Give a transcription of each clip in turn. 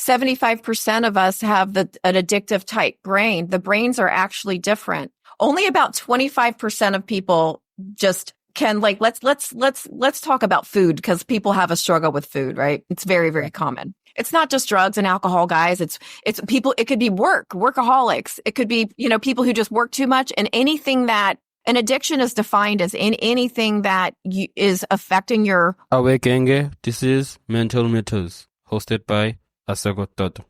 75% of us have an addictive type brain. The brains are actually different. Only about 25% of people just can let's talk about food, because people have a struggle with food, right? It's very, very common. It's not just drugs and alcohol, guys. It's people. It could be workaholics. It could be, people who just work too much, and anything that an addiction is defined as in anything that is affecting your. Awekenge, this is Mental Matters, hosted by Asekho Toto.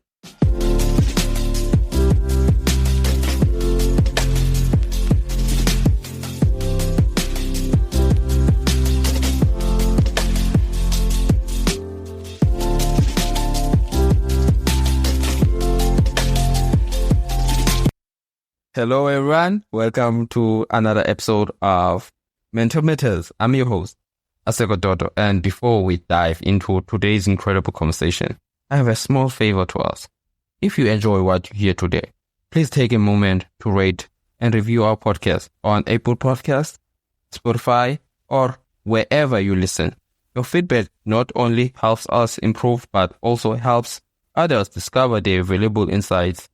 Hello everyone, welcome to another episode of Mental Matters. I'm your host, Asekho Toto, and before we dive into today's incredible conversation, I have a small favor to ask. If you enjoy what you hear today, please take a moment to rate and review our podcast on Apple Podcasts, Spotify, or wherever you listen. Your feedback not only helps us improve, but also helps others discover the valuable insights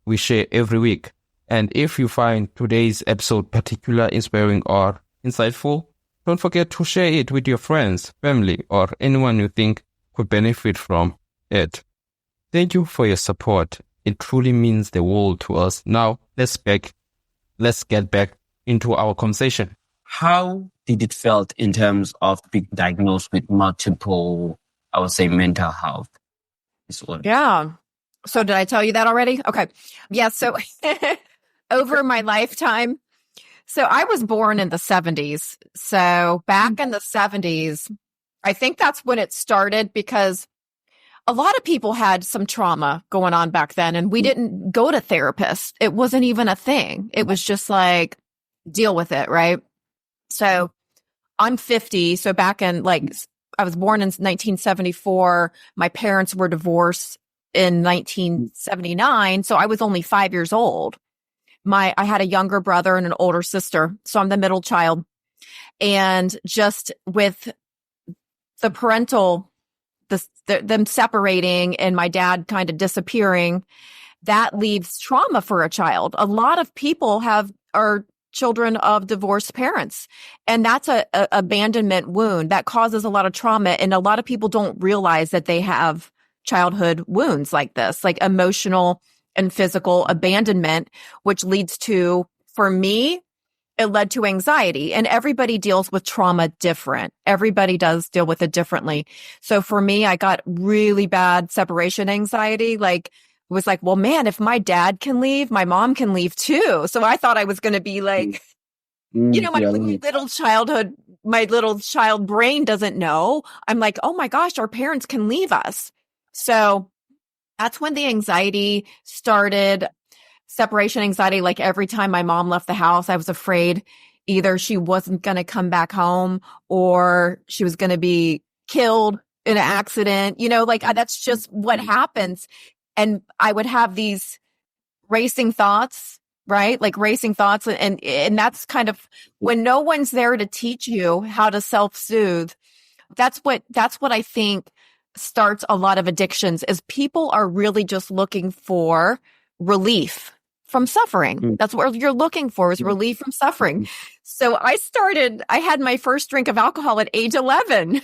we share every week. And if you find today's episode particularly inspiring or insightful, don't forget to share it with your friends, family, or anyone you think could benefit from it. Thank you for your support. It truly means the world to us. Now, let's get back into our conversation. How did it felt in terms of being diagnosed with multiple, I would say, mental health disorders? Yeah. So did I tell you that already? Okay. Yeah. So over my lifetime. So I was born in the 70s. So back in the 70s, I think that's when it started, because a lot of people had some trauma going on back then, and we didn't go to therapists. It wasn't even a thing. It was just like, deal with it, right? So I'm 50. So back in I was born in 1974. My parents were divorced in 1979. So I was only 5 years old. I had a younger brother and an older sister, so I'm the middle child. And just with the parental, them separating and my dad kind of disappearing, that leaves trauma for a child. A lot of people are children of divorced parents, and that's a abandonment wound that causes a lot of trauma. And a lot of people don't realize that they have childhood wounds like this, like emotional and physical abandonment, which leads to, for me, it led to anxiety. And everybody deals with trauma different. Everybody does deal with it differently. So for me, I got really bad separation anxiety. It was like, well, man, if my dad can leave, my mom can leave too. So I thought I was going to be like, my little child brain doesn't know. I'm like, oh my gosh, our parents can leave us. So that's when the anxiety started, separation anxiety. Like every time my mom left the house, I was afraid either she wasn't going to come back home or she was going to be killed in an accident. That's just what happens. And I would have these racing thoughts, right? Like racing thoughts. And that's kind of when no one's there to teach you how to self-soothe. That's what I think starts a lot of addictions, is people are really just looking for relief from suffering. That's what you're looking for, is relief from suffering. So I had my first drink of alcohol at age 11.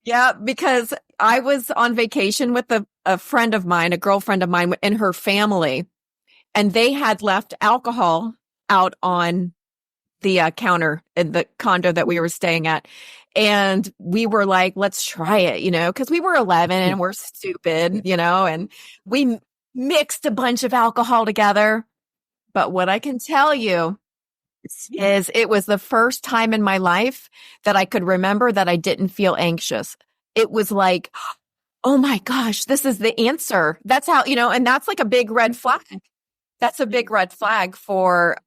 Yeah, because I was on vacation with a girlfriend of mine and her family, and they had left alcohol out on the counter in the condo that we were staying at. And we were like, let's try it, because we were 11 and we're stupid, and we mixed a bunch of alcohol together. But what I can tell you is it was the first time in my life that I could remember that I didn't feel anxious. It was like, oh my gosh, this is the answer. That's how, and that's like a big red flag. That's a big red flag for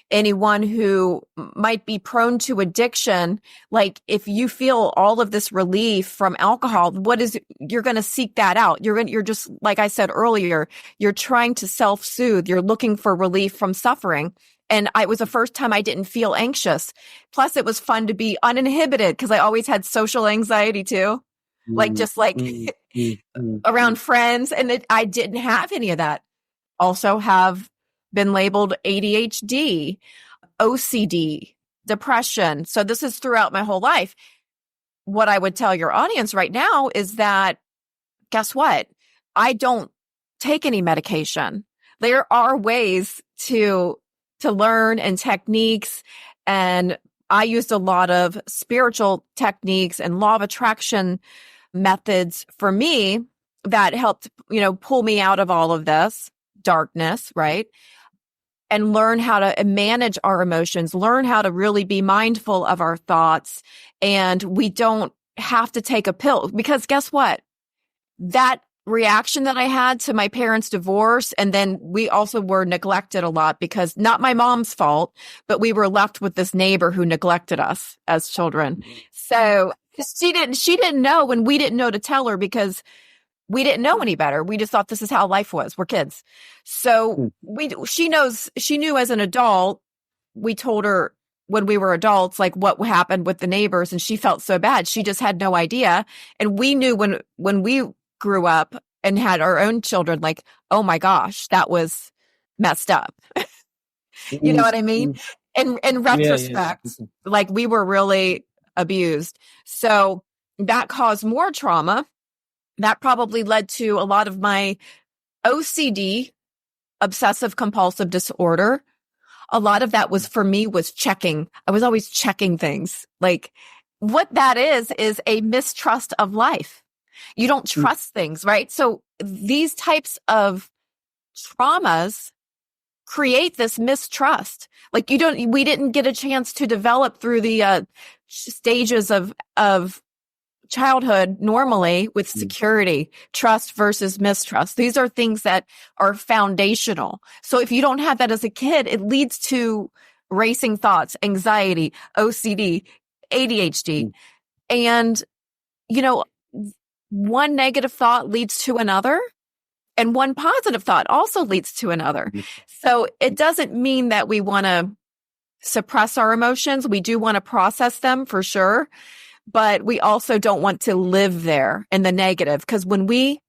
anyone who might be prone to addiction. Like if you feel all of this relief from alcohol, you're going to seek that out. You're just, like I said earlier, you're trying to self-soothe. You're looking for relief from suffering. And it was the first time I didn't feel anxious. Plus it was fun to be uninhibited, because I always had social anxiety too. like just like around friends. And I didn't have any of that. Also have been labeled ADHD, OCD, depression. So this is throughout my whole life. What I would tell your audience right now is that, guess what? I don't take any medication. There are ways to learn and techniques. And I used a lot of spiritual techniques and law of attraction methods for me that helped, pull me out of all of this darkness, right? And learn how to manage our emotions, learn how to really be mindful of our thoughts. And we don't have to take a pill, because guess what? That reaction that I had to my parents' divorce, and then we also were neglected a lot, because not my mom's fault, but we were left with this neighbor who neglected us as children. So she didn't know, and we didn't know to tell her, because we didn't know any better. We just thought this is how life was. We're kids. So she knew as an adult. We told her when we were adults, like what happened with the neighbors, and she felt so bad. She just had no idea. And we knew when we grew up and had our own children, like, oh my gosh, that was messed up. You know what I mean? In retrospect, like we were really abused. So that caused more trauma. That probably led to a lot of my OCD, obsessive compulsive disorder. A lot of that was, for me, was checking. I was always checking things. Like what that is a mistrust of life. You don't trust things, right? So these types of traumas create this mistrust. Like we didn't get a chance to develop through the stages of childhood normally with security, trust versus mistrust. These are things that are foundational. So if you don't have that as a kid, it leads to racing thoughts, anxiety, OCD, ADHD. And, one negative thought leads to another, and one positive thought also leads to another. So it doesn't mean that we want to suppress our emotions. We do want to process them for sure. But we also don't want to live there in the negative, because when we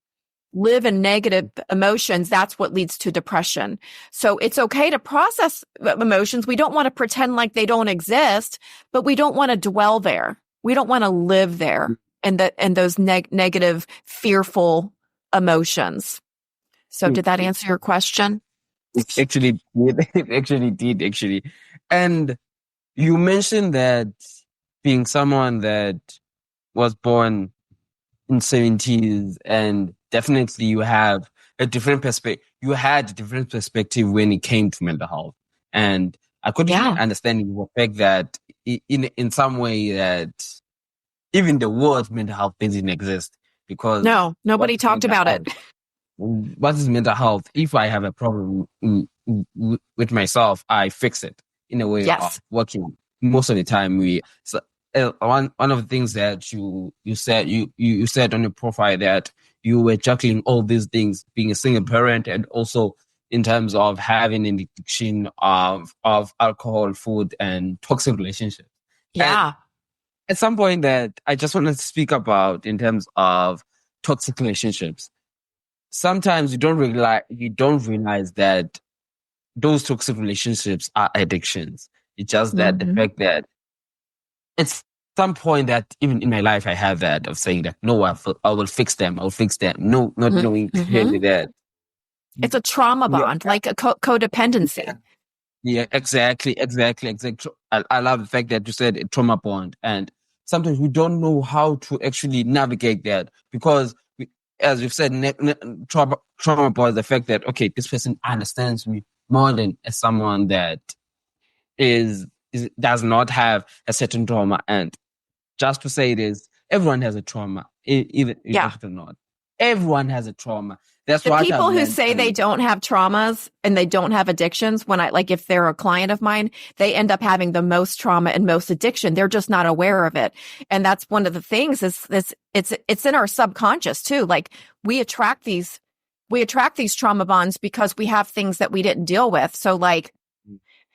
live in negative emotions, that's what leads to depression. So it's okay to process emotions. We don't want to pretend like they don't exist, but we don't want to dwell there. We don't want to live there in those negative, fearful emotions. So did that answer your question? It actually did. And you mentioned that being someone that was born in 70s, and definitely you have a different perspective. You had a different perspective when it came to mental health. And I couldn't understand the fact that in some way that even the word mental health didn't exist, because no, nobody talked about it. What is mental health? If I have a problem with myself, I fix it in a way of working. Most of the time, one of the things that you said on your profile, that you were juggling all these things, being a single parent, and also in terms of having an addiction of alcohol, food, and toxic relationships. Yeah. And at some point that I just wanted to speak about in terms of toxic relationships. Sometimes you don't realize that those toxic relationships are addictions. It's just that the fact that it's some point that even in my life I have that of saying that no, I will fix them. I'll fix them. No, not knowing clearly that it's a trauma bond, like a codependency. Yeah, exactly. I love the fact that you said a trauma bond, and sometimes we don't know how to actually navigate that, because as you've said, trauma bond, the fact that, okay, this person understands me more than as someone that does not have a certain trauma. And just to say this, everyone has a trauma, even if or not. Everyone has a trauma. That's the why people who say they don't have traumas and they don't have addictions, if they're a client of mine, they end up having the most trauma and most addiction. They're just not aware of it. And that's one of the things is this, it's in our subconscious too. Like we attract these trauma bonds because we have things that we didn't deal with. So like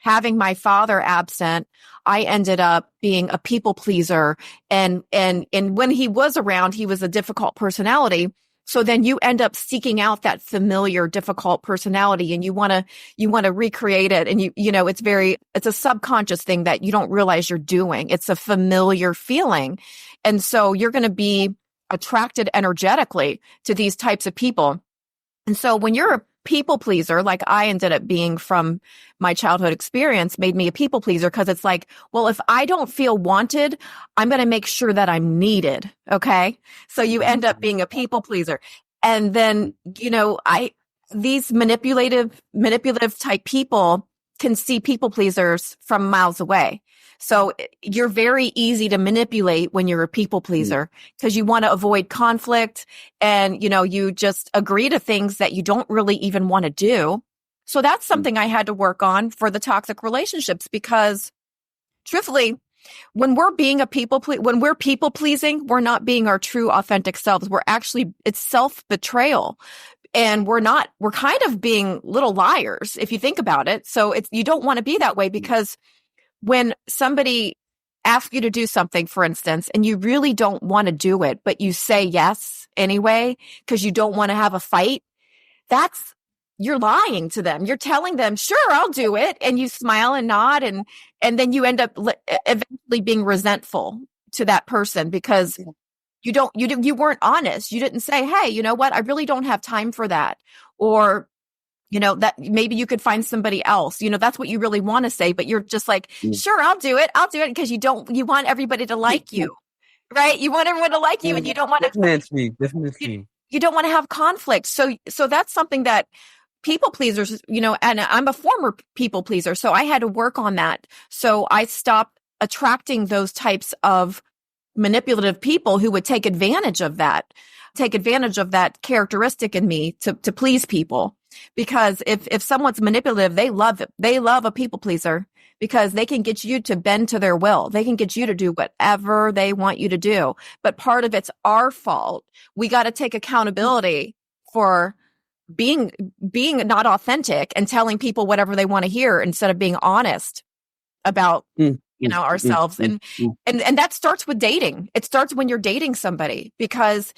having my father absent, I ended up being a people pleaser. And when he was around, he was a difficult personality. So then you end up seeking out that familiar, difficult personality, and you want to recreate it. And it's a subconscious thing that you don't realize you're doing. It's a familiar feeling. And so you're going to be attracted energetically to these types of people. And so when you're a people pleaser, like I ended up being from my childhood experience, made me a people pleaser, because it's like, well, if I don't feel wanted, I'm going to make sure that I'm needed. Okay. So you end up being a people pleaser. And then, these manipulative type people can see people pleasers from miles away. So you're very easy to manipulate when you're a people pleaser, because you want to avoid conflict, and, you just agree to things that you don't really even want to do. So that's something I had to work on for the toxic relationships, because truthfully, when we're being when we're people pleasing, we're not being our true authentic selves. It's self-betrayal. And we're kind of being little liars if you think about it. So you don't want to be that way, because when somebody asks you to do something, for instance, and you really don't want to do it, but you say yes anyway, because you don't want to have a fight, you're lying to them. You're telling them, sure, I'll do it. And you smile and nod. And then you end up eventually being resentful to that person, because you weren't honest. You didn't say, hey, you know what? I really don't have time for that. Or, that maybe you could find somebody else. That's what you really want to say, but you're just like, sure, I'll do it. I'll do it, because you want everybody to like you, right? You want everyone to like you, and you don't want to. Definitely. You don't want to have conflict. So that's something that people pleasers, and I'm a former people pleaser, so I had to work on that. So I stopped attracting those types of manipulative people who would take advantage of that characteristic in me to please people. Because if someone's manipulative, they love a people pleaser, because they can get you to bend to their will. They can get you to do whatever they want you to do. But part of it's our fault. We got to take accountability for being not authentic and telling people whatever they want to hear, instead of being honest about ourselves. And that starts with dating. It starts when you're dating somebody, because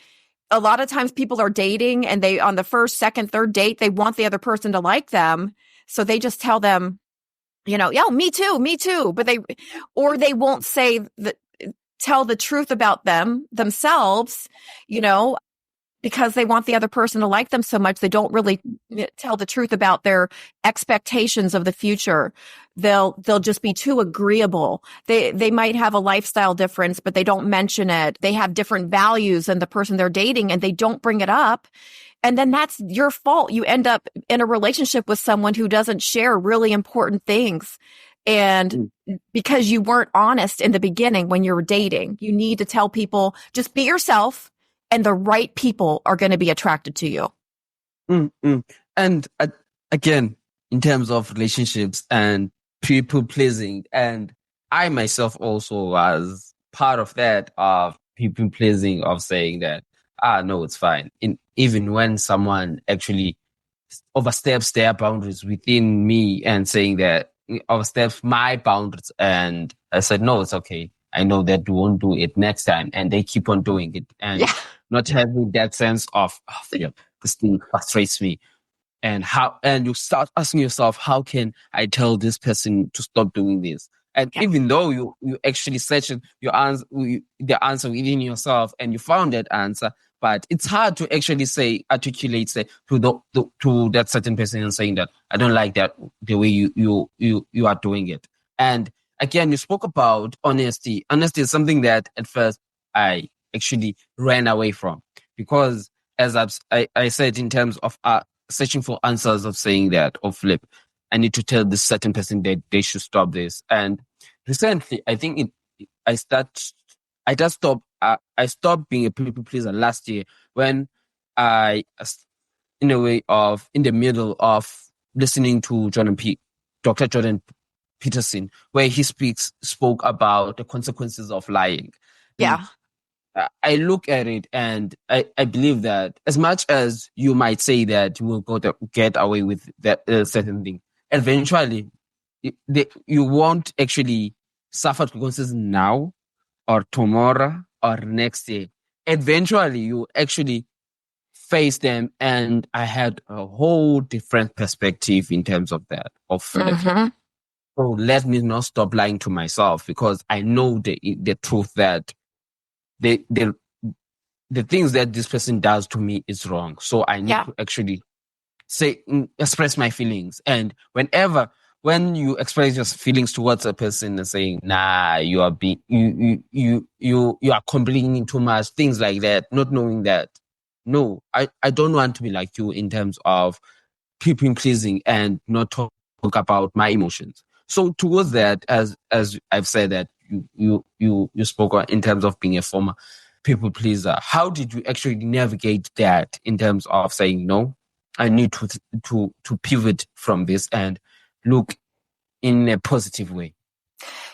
a lot of times people are dating, and they, on the first, second, third date, they want the other person to like them. So they just tell them, yeah, me too. But they won't tell the truth about themselves, because they want the other person to like them so much. They don't really tell the truth about their expectations of the future. They'll just be too agreeable. They might have a lifestyle difference, but they don't mention it. They have different values than the person they're dating, and they don't bring it up. And then that's your fault. You end up in a relationship with someone who doesn't share really important things. And because you weren't honest in the beginning when you were dating, you need to tell people, just be yourself, and the right people are going to be attracted to you. And again, in terms of relationships and people pleasing, and I myself also was part of that, of people pleasing, of saying that, no, it's fine. Even when someone actually oversteps their boundaries within me, and saying that oversteps my boundaries, and I said, no, it's okay. I know that you won't do it next time, and they keep on doing it, and not having that sense of, this thing frustrates me. And you start asking yourself, how can I tell this person to stop doing this? And even though you actually searched the answer within yourself, and you found that answer, but it's hard to actually articulate to that certain person, and saying that I don't like that the way you are doing it. And again, you spoke about honesty. Honesty is something that at first I actually ran away from, because as I said, in terms of searching for answers, of saying that, or flip, I need to tell this certain person that they should stop this. And recently, I think I stopped being a people pleaser last year, when in the middle of listening to Dr. Jordan Peterson, where he spoke about the consequences of lying. Yeah. I look at it, and I believe that as much as you might say that you will get away with that certain thing, eventually you won't actually suffer consequences now or tomorrow or next year. Eventually, you actually face them, and I had a whole different perspective in terms of that. So let me not stop lying to myself, because I know the truth that the things that this person does to me is wrong. So I need to actually express my feelings. And when you express your feelings towards a person and saying, nah, you are you are complaining too much, things like that, not knowing that, no, I don't want to be like you in terms of people pleasing and not talk about my emotions. So towards that, as I've said that you spoke in terms of being a former people pleaser, how did you actually navigate that in terms of saying, no, I need to pivot from this and look in a positive way?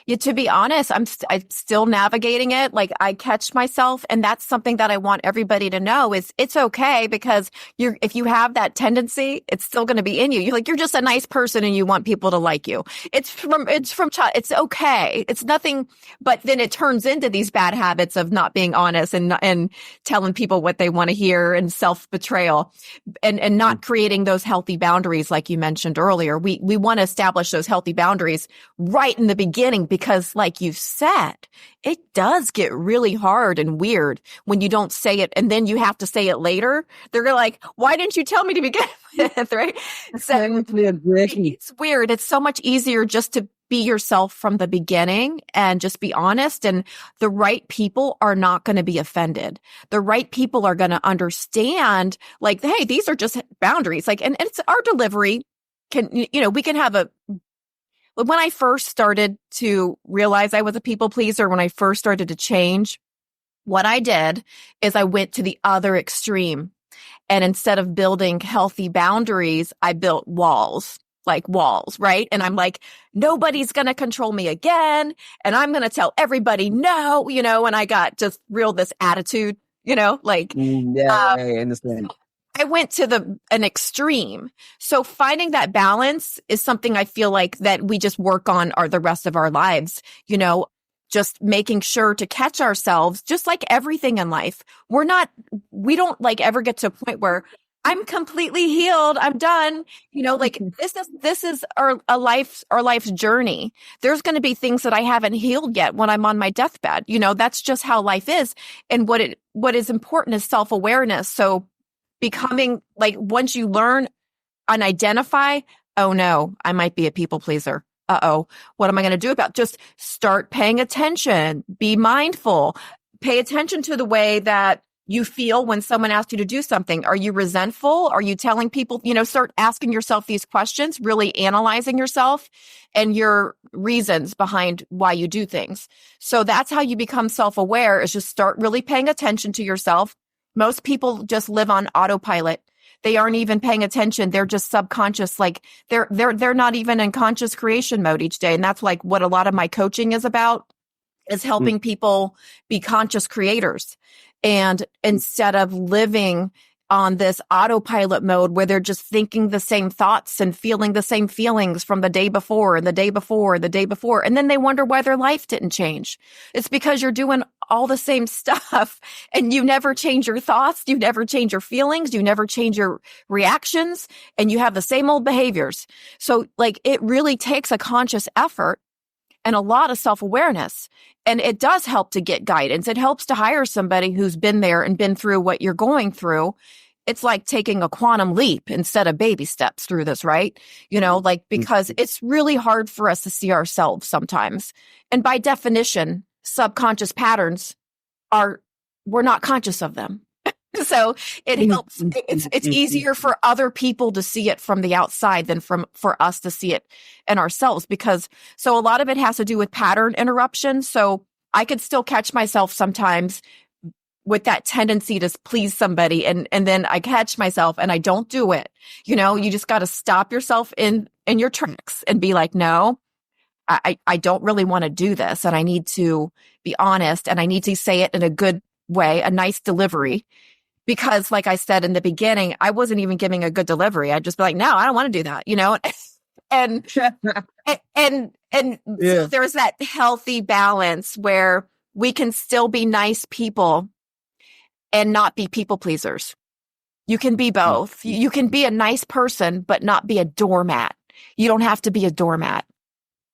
Yeah, to be honest, I'm still navigating it. Like, I catch myself, and that's something that I want everybody to know is it's okay, because if you have that tendency, it's still going to be in you. You're just a nice person and you want people to like you. It's it's okay. It's nothing, but then it turns into these bad habits of not being honest and telling people what they want to hear, and self-betrayal, and not creating those healthy boundaries. Like you mentioned earlier, we want to establish those healthy boundaries right in the beginning, because like you said, it does get really hard and weird when you don't say it and then you have to say it later. They're like, why didn't you tell me to begin with? Right? So it's weird. It's so much easier just to be yourself from the beginning and just be honest. And the right people are not going to be offended. The right people are going to understand, like, hey, these are just boundaries. Like, and it's our delivery we can have when I first started to realize I was a people pleaser, when I first started to change, what I did is I went to the other extreme. And instead of building healthy boundaries, I built walls, right? And I'm like, nobody's going to control me again. And I'm going to tell everybody no, and I got just this attitude, I understand. I went to an extreme. So finding that balance is something I feel like that we just work on the rest of our lives, just making sure to catch ourselves, just like everything in life. We don't ever get to a point where I'm completely healed. I'm done. This is our life's journey. There's going to be things that I haven't healed yet when I'm on my deathbed. That's just how life is. And what is important is self-awareness. So becoming once you learn and identify, oh no, I might be a people pleaser. Uh-oh, what am I going to do about? Just start paying attention, be mindful, pay attention to the way that you feel when someone asks you to do something. Are you resentful? Are you telling people, start asking yourself these questions, really analyzing yourself and your reasons behind why you do things. So that's how you become self-aware, is just start really paying attention to yourself. Most people just live on autopilot. They aren't even paying attention. They're just subconscious. They're not even in conscious creation mode each day. And that's what a lot of my coaching is about, is helping people be conscious creators. And instead of living on this autopilot mode where they're just thinking the same thoughts and feeling the same feelings from the day before and the day before, the day before. And then they wonder why their life didn't change. It's because you're doing all the same stuff and you never change your thoughts. You never change your feelings. You never change your reactions, and you have the same old behaviors. So it really takes a conscious effort and a lot of self-awareness. And it does help to get guidance. It helps to hire somebody who's been there and been through what you're going through. It's like taking a quantum leap instead of baby steps through this, right? Because it's really hard for us to see ourselves sometimes. And by definition, subconscious patterns we're not conscious of them. So it helps. It's easier for other people to see it from the outside than for us to see it in ourselves, so a lot of it has to do with pattern interruption. So I could still catch myself sometimes with that tendency to please somebody. And then I catch myself and I don't do it. You just got to stop yourself in your tracks and be like, no, I don't really want to do this. And I need to be honest, and I need to say it in a good way, a nice delivery. Because like I said in the beginning, I wasn't even giving a good delivery. I'd just be like, no, I don't want to do that, And so there's that healthy balance where we can still be nice people and not be people pleasers. You can be both. You can be a nice person, but not be a doormat. You don't have to be a doormat.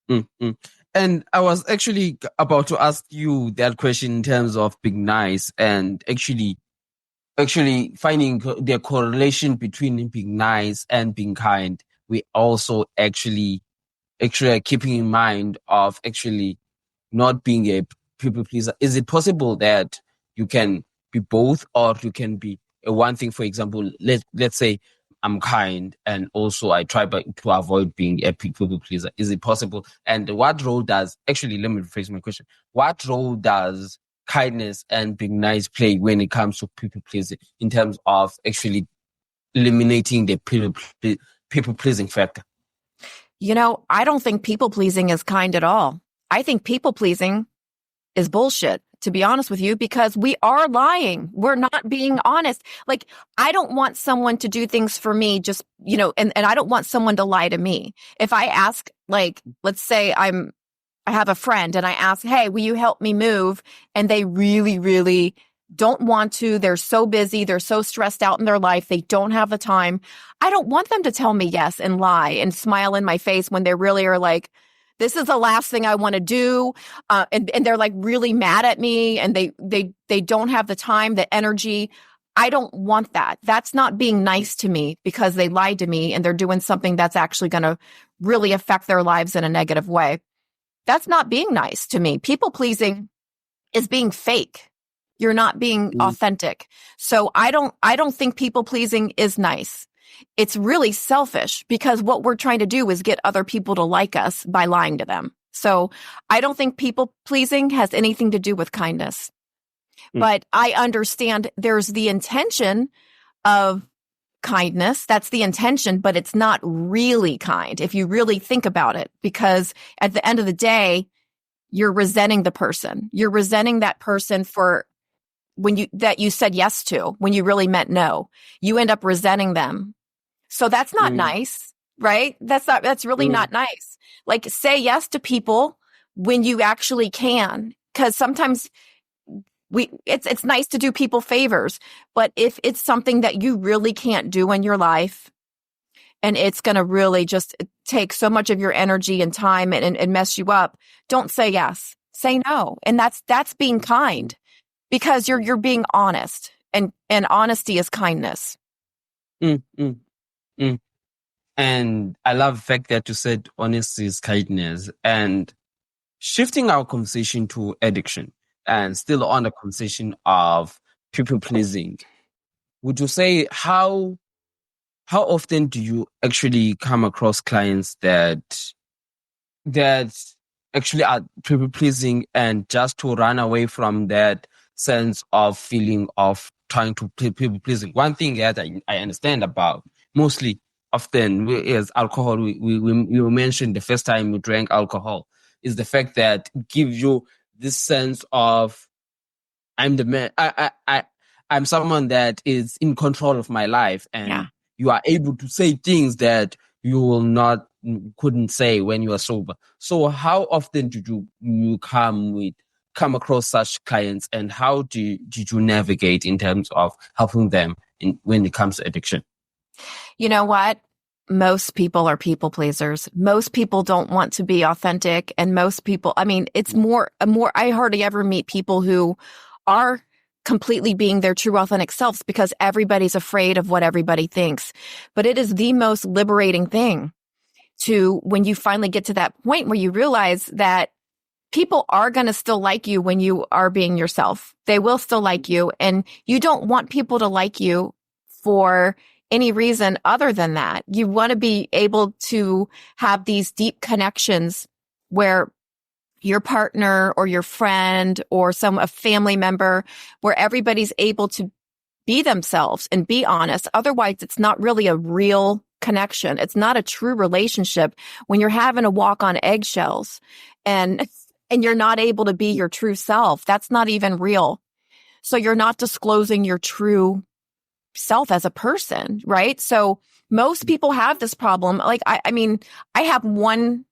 Mm-hmm. And I was actually about to ask you that question in terms of being nice and actually finding the correlation between being nice and being kind. We also actually keeping in mind of actually not being a people pleaser. Is it possible that you can be both, or you can be a one thing? For example, let's say I'm kind and also I try to avoid being a people pleaser. Is it possible? And what role does, actually, let me rephrase my question. What role does kindness and being nice play when it comes to people pleasing in terms of actually eliminating the people pleasing factor? I don't think people pleasing is kind at all. I think people pleasing is bullshit, to be honest with you, because we are lying. We're not being honest. Like, I don't want someone to do things for me just, and I don't want someone to lie to me. If I ask, like, let's say I have a friend and I ask, hey, will you help me move? And they really, really don't want to. They're so busy. They're so stressed out in their life. They don't have the time. I don't want them to tell me yes and lie and smile in my face when they really are like, this is the last thing I want to do. And they're like really mad at me and they don't have the time, the energy. I don't want that. That's not being nice to me because they lied to me and they're doing something that's actually going to really affect their lives in a negative way. That's not being nice to me. People pleasing is being fake. You're not being authentic. So I don't think people pleasing is nice. It's really selfish because what we're trying to do is get other people to like us by lying to them. So I don't think people pleasing has anything to do with kindness. But I understand there's the intention of kindness. That's the intention, but it's not really kind if you really think about it, because at the end of the day, you're resenting the person. You're resenting that person for that you said yes to when you really meant no. You end up resenting them. So that's not nice, right? That's really not nice. Like, say yes to people when you actually can, because sometimes it's nice to do people favors, but if it's something that you really can't do in your life and it's going to really just take so much of your energy and time and mess you up, don't say yes, say no. And that's being kind, because you're being honest, and honesty is kindness. And I love the fact that you said honesty is kindness. And shifting our conversation to addiction and still on the conversation of people pleasing, would you say how often do you actually come across clients that actually are people pleasing, and just to run away from that sense of feeling of trying to play people pleasing? One thing that I understand about mostly often is alcohol. We mentioned the first time you drank alcohol is the fact that it gives you this sense of I'm the man. I'm someone that is in control of my life, and you are able to say things that you couldn't say when you are sober. So how often did you come across such clients, and how did you navigate in terms of helping them when it comes to addiction? You know what? Most people are people pleasers. Most people don't want to be authentic. And most people, I mean, it's more, I hardly ever meet people who are completely being their true authentic selves, because everybody's afraid of what everybody thinks. But it is the most liberating thing when you finally get to that point where you realize that people are going to still like you when you are being yourself. They will still like you. And you don't want people to like you for any reason other than that. You want to be able to have these deep connections where your partner or your friend or a family member, where everybody's able to be themselves and be honest. Otherwise, it's not really a real connection. It's not a true relationship when you're having to walk on eggshells and you're not able to be your true self. That's not even real. So you're not disclosing your true self as a person, right? So most people have this problem. Like, I mean, I have one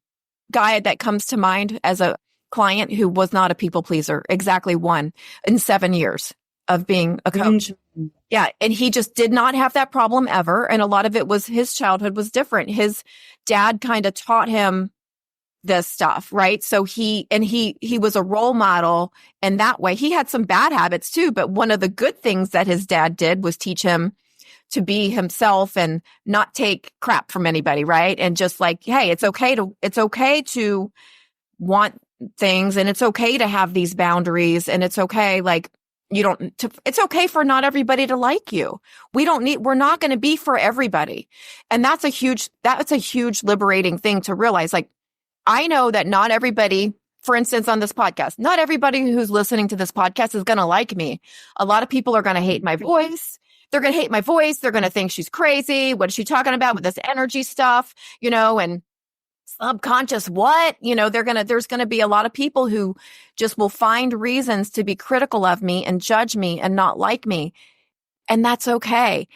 guy that comes to mind as a client who was not a people pleaser, exactly one in 7 years of being a coach. Yeah. And he just did not have that problem ever. And a lot of it was his childhood was different. His dad kind of taught him this stuff, right? So he was a role model, and that way he had some bad habits too. But one of the good things that his dad did was teach him to be himself and not take crap from anybody, right? And just like, hey, it's okay to want things, and it's okay to have these boundaries, and it's okay, like, it's okay for not everybody to like you. We're not going to be for everybody. And that's a huge liberating thing to realize. Like, I know that not everybody, for instance, on this podcast, not everybody who's listening to this podcast is going to like me. A lot of people are going to hate my voice. They're going to hate my voice. They're going to think she's crazy. What is she talking about with this energy stuff? And subconscious what? There's going to be a lot of people who just will find reasons to be critical of me and judge me and not like me. And that's okay.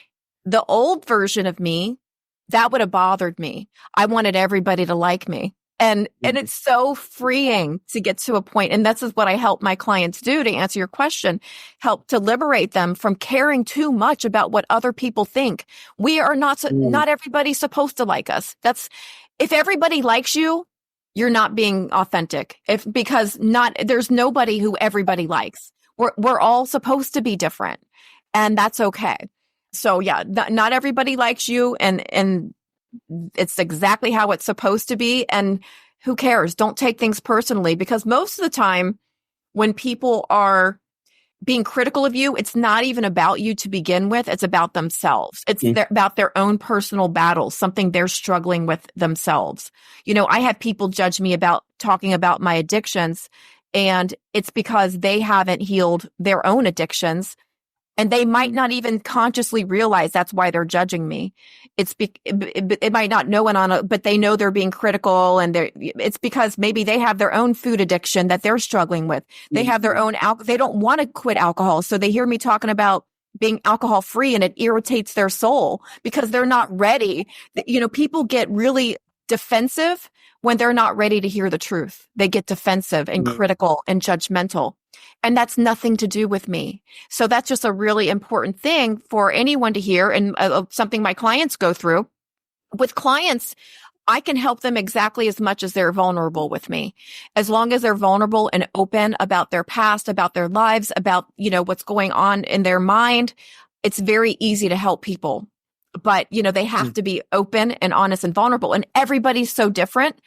The old version of me, that would have bothered me. I wanted everybody to like me. And it's so freeing to get to a point. And this is what I help my clients do, to answer your question, help to liberate them from caring too much about what other people think. We are not everybody's supposed to like us. If everybody likes you, you're not being authentic. Because there's nobody who everybody likes. We're all supposed to be different, and that's okay. So yeah, not everybody likes you, and it's exactly how it's supposed to be. And who cares? Don't take things personally, because most of the time when people are being critical of you, it's not even about you to begin with. It's about themselves. It's about their own personal battles, something they're struggling with themselves. I have people judge me about talking about my addictions, and it's because they haven't healed their own addictions. And they might not even consciously realize that's why they're judging me. It might not know it but they know they're being critical, and it's because maybe they have their own food addiction that they're struggling with. They have their own they don't want to quit alcohol, so they hear me talking about being alcohol free, and it irritates their soul because they're not ready. People get really defensive when they're not ready to hear the truth. They get defensive and critical and judgmental. And that's nothing to do with me. So that's just a really important thing for anyone to hear, and something my clients go through. With clients, I can help them exactly as much as they're vulnerable with me. As long as they're vulnerable and open about their past, about their lives, about, what's going on in their mind, it's very easy to help people. But, they have to be open and honest and vulnerable. And everybody's so different.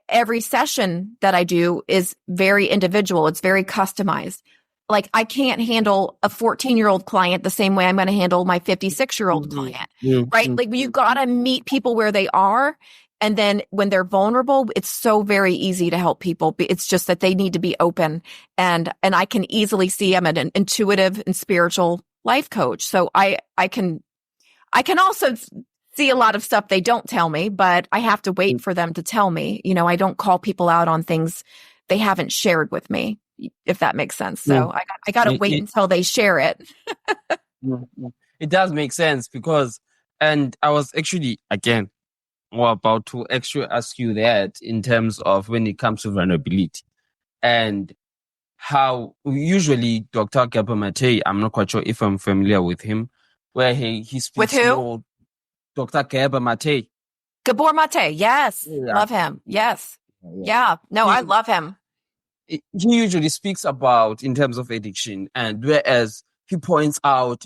Every session that I do is very individual. It's very customized. Like, I can't handle a 14-year-old client the same way I'm going to handle my 56-year-old client, right? Like, you got to meet people where they are. And then when they're vulnerable, it's so very easy to help people. It's just that they need to be open. And I can easily see I'm an intuitive and spiritual life coach. So I can also see a lot of stuff they don't tell me, but I have to wait for them to tell me. I don't call people out on things they haven't shared with me, if that makes sense. So I got to wait until they share it. It does make sense, and I was actually, again, about to actually ask you that in terms of when it comes to vulnerability and how usually Dr. Gabor Mate, I'm not quite sure if I'm familiar with him, where he speaks with who? more. Dr. Gabor Mate. Gabor Mate, yes. Yeah. Love him. Yes. Yeah. No, I love him. He usually speaks about in terms of addiction, and whereas he points out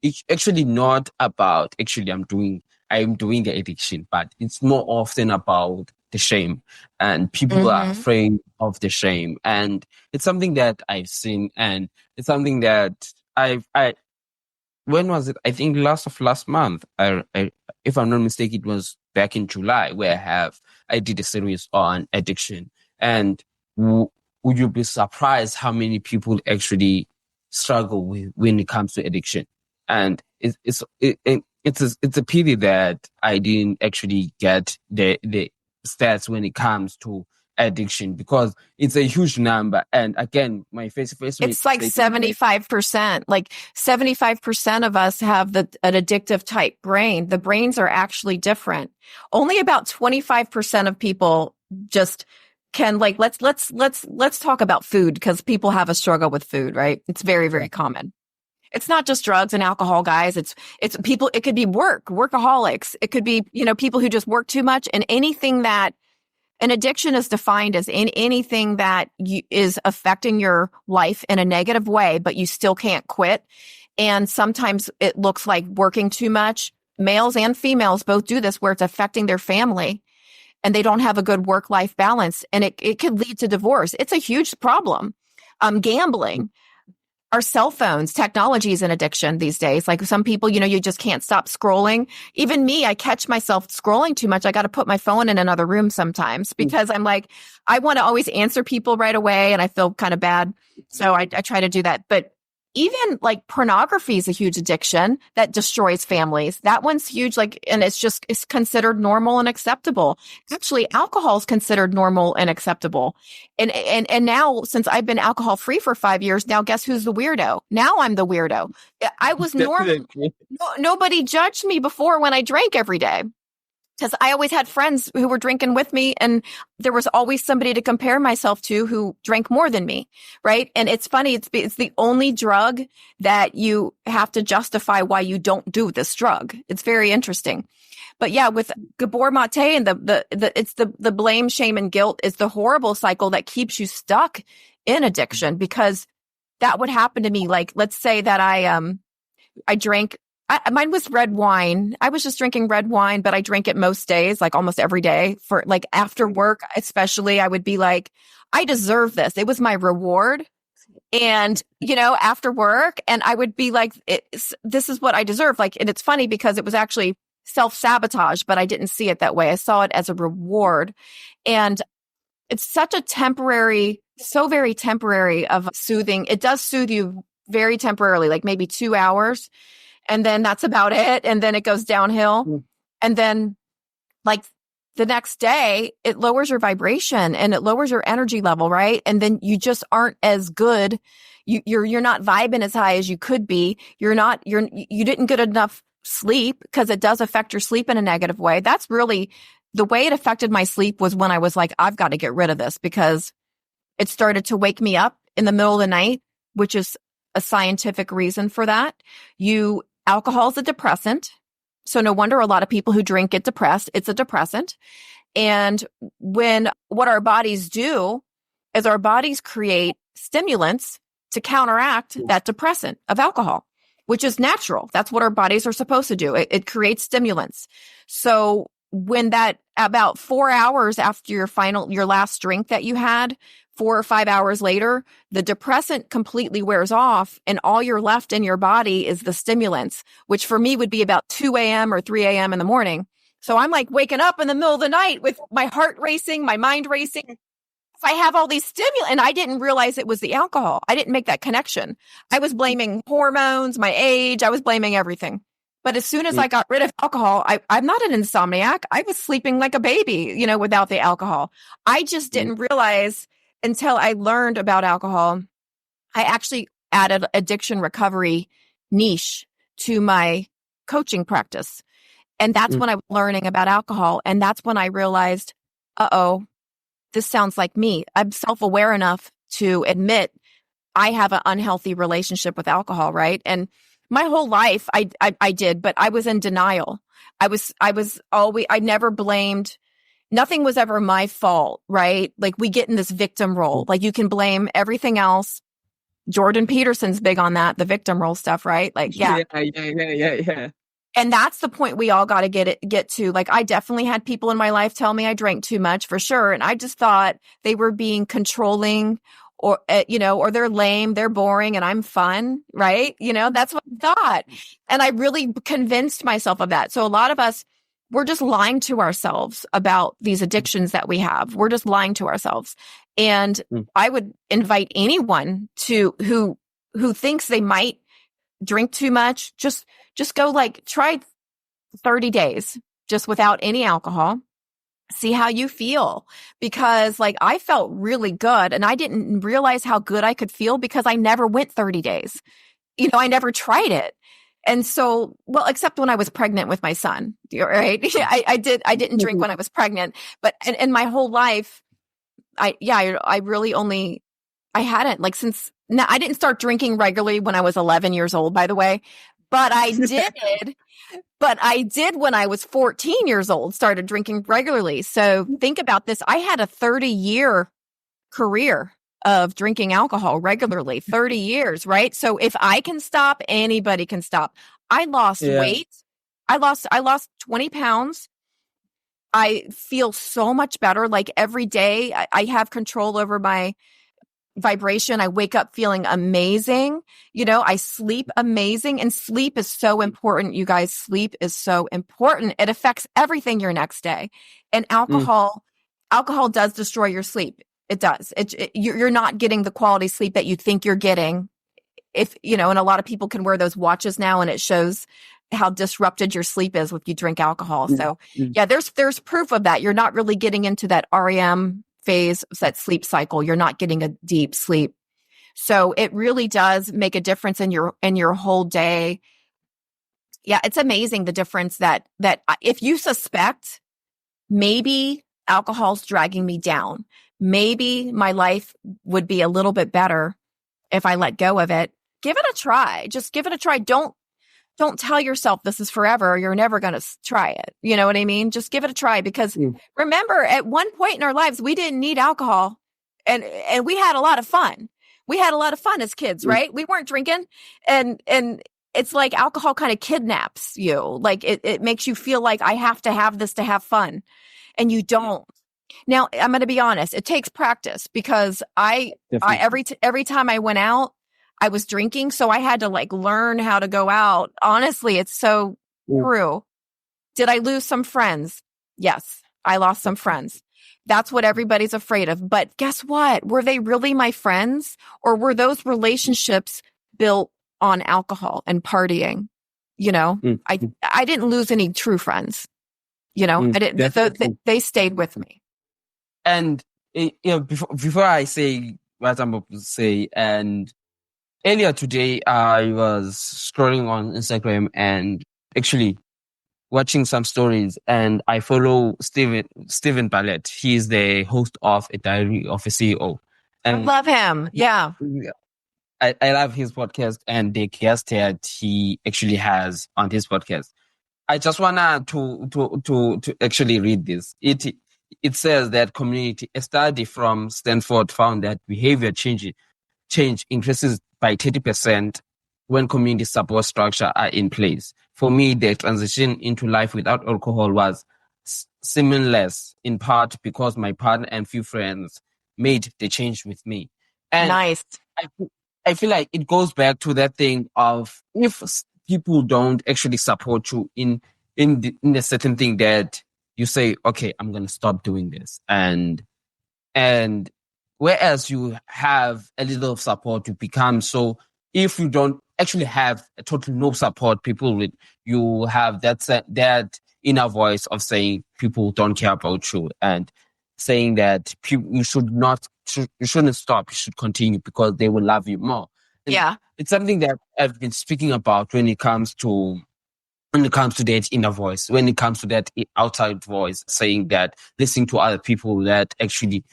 it's actually not about I'm doing the addiction, but it's more often about the shame, and people are afraid of the shame. And it's something that I've seen, and it's something that when was it? I think last month. If I'm not mistaken, it was back in July, where I did a series on addiction. And would you be surprised how many people actually struggle with when it comes to addiction? And it's a pity that I didn't actually get the stats when it comes to addiction because it's a huge number. And again, my first it's like 75%. Like 75% of us have an addictive type brain. The brains are actually different. Only about 25% of people just can like, let's talk about food because people have a struggle with food, right? It's very, very common. It's not just drugs and alcohol, guys. It's people, it could be workaholics. It could be, people who just work too much, and anything that an addiction is defined as in anything that is affecting your life in a negative way, but you still can't quit. And sometimes it looks like working too much. Males and females both do this, where it's affecting their family and they don't have a good work-life balance, and it could lead to divorce. It's a huge problem. Gambling. Our cell phones, technology is an addiction these days. Like some people, you just can't stop scrolling. Even me, I catch myself scrolling too much. I got to put my phone in another room sometimes because I'm like, I want to always answer people right away and I feel kind of bad. So I try to do that. But even like pornography is a huge addiction that destroys families. That one's huge. And it's considered normal and acceptable. Actually, alcohol is considered normal and acceptable. And now, since I've been alcohol free for 5 years, now guess who's the weirdo? Now I'm the weirdo. I was normal. Nobody judged me before when I drank every day. Because I always had friends who were drinking with me, and there was always somebody to compare myself to who drank more than me, right? And it's funny, it's the only drug that you have to justify why you don't do this drug. It's very interesting. But yeah, with Gabor Mate and the blame, shame, and guilt is the horrible cycle that keeps you stuck in addiction, because that would happen to me. Like, let's say that I drank. Mine was red wine. I was just drinking red wine, but I drank it most days, like almost every day for like after work, especially. I would be like, I deserve this. It was my reward. And, after work, and I would be like, this is what I deserve. Like, and it's funny because it was actually self-sabotage, but I didn't see it that way. I saw it as a reward. And it's such a temporary, so very temporary of soothing. It does soothe you very temporarily, like maybe 2 hours. And then that's about it. And then it goes downhill. And then like the next day, it lowers your vibration and it lowers your energy level, right? And then you just aren't as good. You're not vibing as high as you could be. You didn't get enough sleep, because it does affect your sleep in a negative way. That's really the way it affected my sleep, was when I was like, I've got to get rid of this, because it started to wake me up in the middle of the night, which is a scientific reason for that. Alcohol is a depressant. So no wonder a lot of people who drink get depressed. It's a depressant. And what our bodies do is our bodies create stimulants to counteract that depressant of alcohol, which is natural. That's what our bodies are supposed to do. It creates stimulants. So when that about 4 hours after your last drink that you had, 4 or 5 hours later, the depressant completely wears off, and all you're left in your body is the stimulants, which for me would be about 2 a.m. or 3 a.m. in the morning. So I'm like waking up in the middle of the night with my heart racing, my mind racing. If I have all these stimulants, and I didn't realize it was the alcohol. I didn't make that connection. I was blaming hormones, my age. I was blaming everything. But as soon as I got rid of alcohol, I'm not an insomniac. I was sleeping like a baby, without the alcohol. I just didn't realize until I learned about alcohol. I actually added addiction recovery niche to my coaching practice. And that's when I was learning about alcohol. And that's when I realized, this sounds like me. I'm self-aware enough to admit I have an unhealthy relationship with alcohol, right? And my whole life I did, but I was in denial. I never blamed. Nothing was ever my fault, right? Like, we get in this victim role. Like, you can blame everything else. Jordan Peterson's big on that, the victim role stuff, right? Like, yeah. And that's the point we all got to get to. Like, I definitely had people in my life tell me I drank too much, for sure. And I just thought they were being controlling, or, or they're lame, they're boring, and I'm fun, right? That's what I thought. And I really convinced myself of that. So a lot of us, we're just lying to ourselves about these addictions that we have. We're just lying to ourselves. And I would invite anyone who thinks they might drink too much, just go try 30 days just without any alcohol. See how you feel, because like I felt really good and I didn't realize how good I could feel because I never went 30 days. I never tried it. And so, well, except when I was pregnant with my son, right? I didn't drink when I was pregnant, but in my whole life, I hadn't like since now I didn't start drinking regularly when I was 11 years old, by the way, but I did when I was 14 years old, started drinking regularly. So think about this. I had a 30-year career of drinking alcohol regularly, 30 years, right? So if I can stop, anybody can stop. I lost weight. I lost 20 pounds. I feel so much better. Like every day I have control over my vibration. I wake up feeling amazing. I sleep amazing, and sleep is so important. You guys, sleep is so important. It affects everything your next day. And alcohol does destroy your sleep. It does. You're not getting the quality sleep that you think you're getting. And a lot of people can wear those watches now and it shows how disrupted your sleep is if you drink alcohol. So yeah, there's proof of that. You're not really getting into that REM phase, that sleep cycle. You're not getting a deep sleep. So it really does make a difference in your whole day. Yeah, it's amazing the difference that if you suspect maybe alcohol's dragging me down, maybe my life would be a little bit better if I let go of it, give it a try. Just give it a try. Don't tell yourself this is forever. Or you're never going to try it. You know what I mean? Just give it a try, because remember, at one point in our lives, we didn't need alcohol, and we had a lot of fun. We had a lot of fun as kids, right? We weren't drinking, and it's like alcohol kind of kidnaps you. Like it makes you feel like I have to have this to have fun, and you don't. Now, I'm going to be honest. It takes practice, because every time I went out, I was drinking. So I had to like learn how to go out. Honestly, it's so true. Did I lose some friends? Yes, I lost some friends. That's what everybody's afraid of. But guess what? Were they really my friends, or were those relationships built on alcohol and partying? I didn't lose any true friends. I didn't. They stayed with me. And before I say what I'm about to say, and earlier today I was scrolling on Instagram and actually watching some stories, and I follow Stephen Bartlett. He's the host of A Diary of a CEO. And I love him. Yeah. I love his podcast and the guest that he actually has on his podcast. I just wanna to actually read this. It says that a study from Stanford found that behavior change increases by 30% when community support structure are in place. For me, the transition into life without alcohol was seamless, in part because my partner and few friends made the change with me. And nice. I feel like it goes back to that thing of, if people don't actually support you in a certain thing, that you say, okay, I'm going to stop doing this. And whereas you have a little support, you become so, if you don't actually have a total no support, you have that inner voice of saying people don't care about you, and saying that you shouldn't stop, you should continue because they will love you more. And yeah. It's something that I've been speaking about when it comes to that inner voice, when it comes to that outside voice, saying that listening to other people that actually,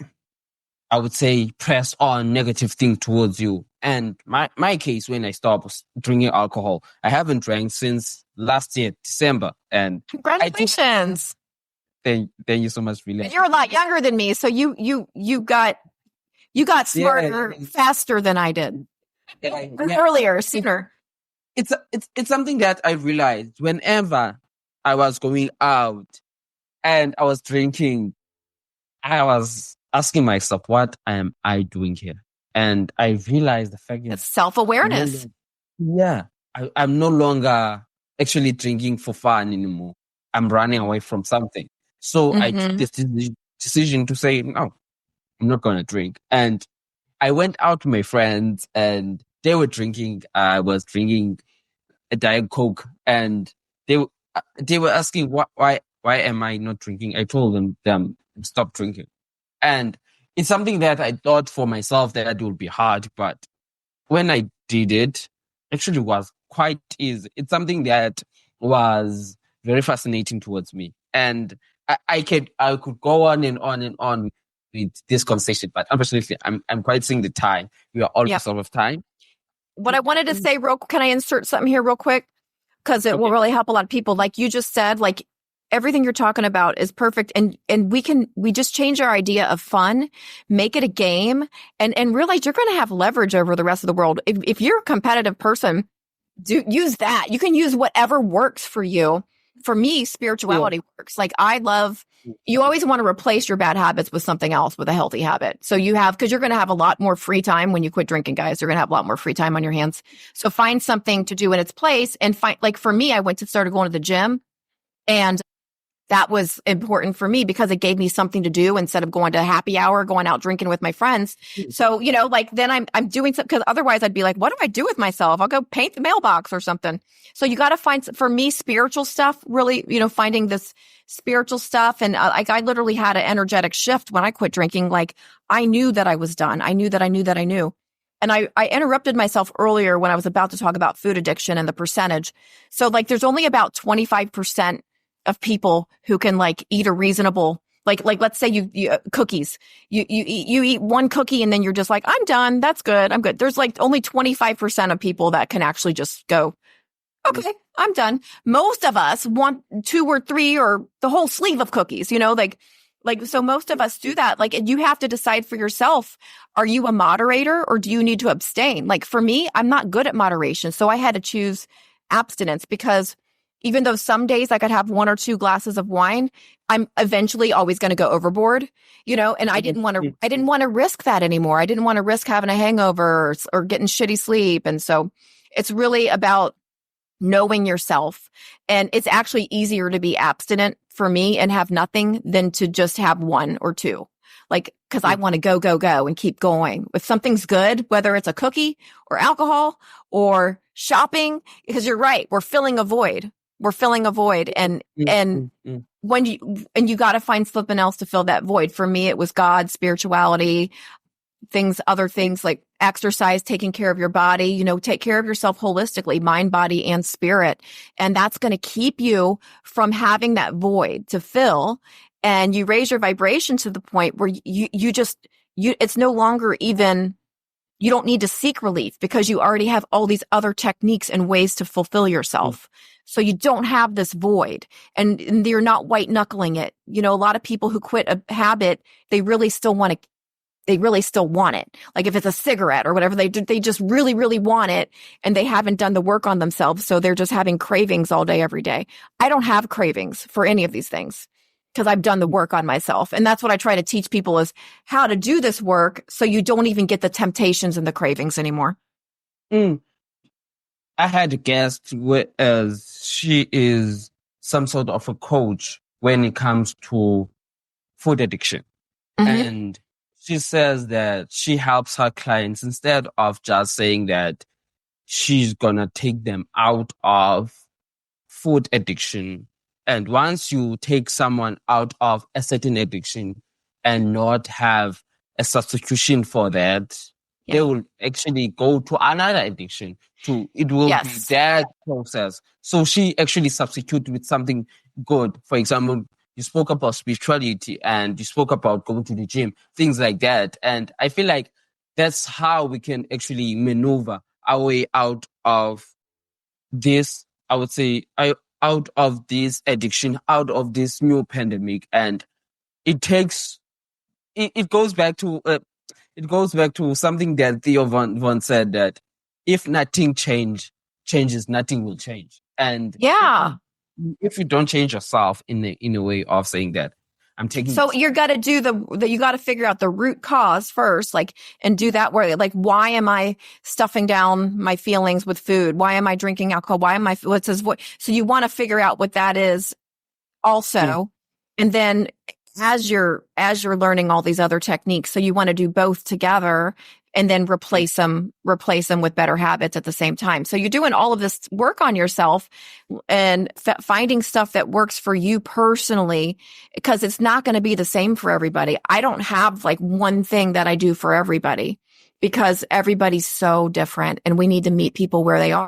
I would say, press on negative thing towards you. And my case, when I stopped drinking alcohol, I haven't drank since last year, December. And congratulations. Thank you so much, really. You're a lot younger than me, so you got smarter faster than I did. Earlier, sooner. It's something that I realized whenever I was going out and I was drinking, I was asking myself, what am I doing here? And I realized the fact that it's self-awareness. I'm no longer actually drinking for fun anymore. I'm running away from something. So I took this decision to say, no, I'm not going to drink. And I went out with my friends and they were drinking. I was drinking a Diet Coke, and they were asking why why am I not drinking? I told them stop drinking. And it's something that I thought for myself that it would be hard, but when I did it, actually was quite easy. It's something that was very fascinating towards me. And I could go on and on and on with this conversation, but unfortunately I'm quite seeing the time. We are almost out of time. What I wanted to say can I insert something here real quick? Because it will really help a lot of people. Like you just said, like everything you're talking about is perfect. And we just change our idea of fun, make it a game, and realize you're going to have leverage over the rest of the world. If you're a competitive person, use that. You can use whatever works for you. For me, spirituality works. Like you always want to replace your bad habits with something else, with a healthy habit. So because you're going to have a lot more free time when you quit drinking, guys. You're going to have a lot more free time on your hands. So find something to do in its place and like for me, I started going to the gym, and that was important for me because it gave me something to do instead of going to happy hour, going out drinking with my friends. So, like then I'm doing something, because otherwise I'd be like, what do I do with myself? I'll go paint the mailbox or something. So you got to find, for me, spiritual stuff, really, finding this spiritual stuff. And I literally had an energetic shift when I quit drinking. Like I knew that I was done. I knew that I knew that I knew. And I interrupted myself earlier when I was about to talk about food addiction and the percentage. So like there's only about 25% of people who can like eat a reasonable, like let's say you cookies, you eat one cookie and then you're just like, I'm done. That's good. I'm good. There's like only 25% of people that can actually just go, okay, I'm done. Most of us want 2 or 3 or the whole sleeve of cookies, so most of us do that. Like, and you have to decide for yourself, are you a moderator or do you need to abstain? Like for me, I'm not good at moderation. So I had to choose abstinence, because even though some days I could have 1 or 2 glasses of wine, I'm eventually always going to go overboard, and I didn't want to risk that anymore. I didn't want to risk having a hangover or getting shitty sleep. And so it's really about knowing yourself. And it's actually easier to be abstinent for me and have nothing than to just have 1 or 2. Like, because I want to go and keep going. If something's good, whether it's a cookie or alcohol or shopping, because you're right, we're filling a void. And when you got to find something else to fill that void. For me, it was God, spirituality, other things like exercise, taking care of your body, take care of yourself holistically, mind, body, and spirit. And that's going to keep you from having that void to fill. And you raise your vibration to the point where it's no longer even, you don't need to seek relief because you already have all these other techniques and ways to fulfill yourself. So you don't have this void, and you're not white knuckling it. A lot of people who quit a habit, they really still want it. Like if it's a cigarette or whatever, they just really, really want it, and they haven't done the work on themselves. So they're just having cravings all day, every day. I don't have cravings for any of these things because I've done the work on myself. And that's what I try to teach people, is how to do this work so you don't even get the temptations and the cravings anymore. I had a guest as she is some sort of a coach when it comes to food addiction. Mm-hmm. And she says that she helps her clients, instead of just saying that she's going to take them out of food addiction. And once you take someone out of a certain addiction and not have a substitution for that, they will actually go to another addiction. It will be that process. So she actually substituted with something good. For example, you spoke about spirituality and you spoke about going to the gym, things like that. And I feel like that's how we can actually maneuver our way out of this, I would say, out of this addiction, out of this new pandemic. And it goes back to something that Theo once said, that if nothing changes, nothing will change. And if you don't change yourself in a way of saying that, I'm taking. So you got to do you got to figure out the root cause first, and do that where, why am I stuffing down my feelings with food? Why am I drinking alcohol? Why am I, what's his voice? So you want to figure out what that is also. And then as you're learning all these other techniques, so you want to do both together and then replace them with better habits at the same time. So you're doing all of this work on yourself and finding stuff that works for you personally, because it's not going to be the same for everybody. I don't have like one thing that I do for everybody, because everybody's so different and we need to meet people where they are.